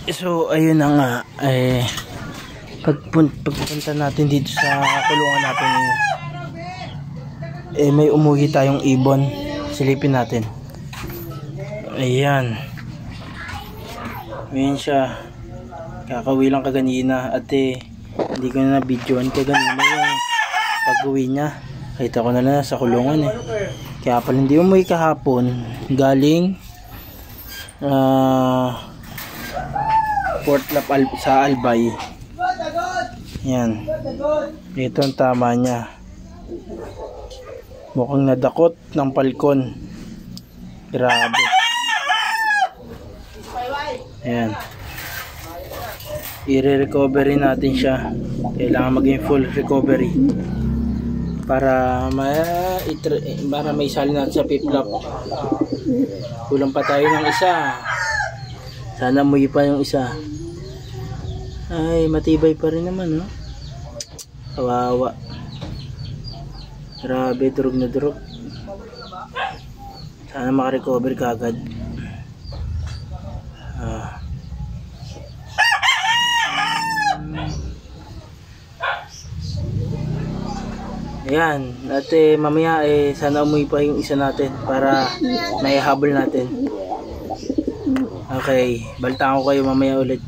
So ayun na nga, pagpunta natin dito sa kulungan natin, may umuwi tayong ibon. Silipin natin. Ayan, ayan siya. Kakauwi lang kaganina at hindi ko na videoan kaganina yung pag-uwi niya. Kita ko na lang sa kulungan Kaya pala hindi umuwi kahapon, galing Port Lap sa Albay. Yan, ito ang tama niya. Mukhang nadakot ng palkon. Grabe. Ayan, i-recovery natin siya. Kailangan maging full recovery para may sali natin sa piplap. Kulang pa tayo ng isa. Sana muwi pa yung isa. Ay, matibay pa rin naman, no? Kawawa. Grabe, durog na durog. Sana makarecover ka agad. Ayan, at mamaya sana umuwi pa yung isa natin para maihabol natin. Okay, balitaan ko kayo mamaya ulit.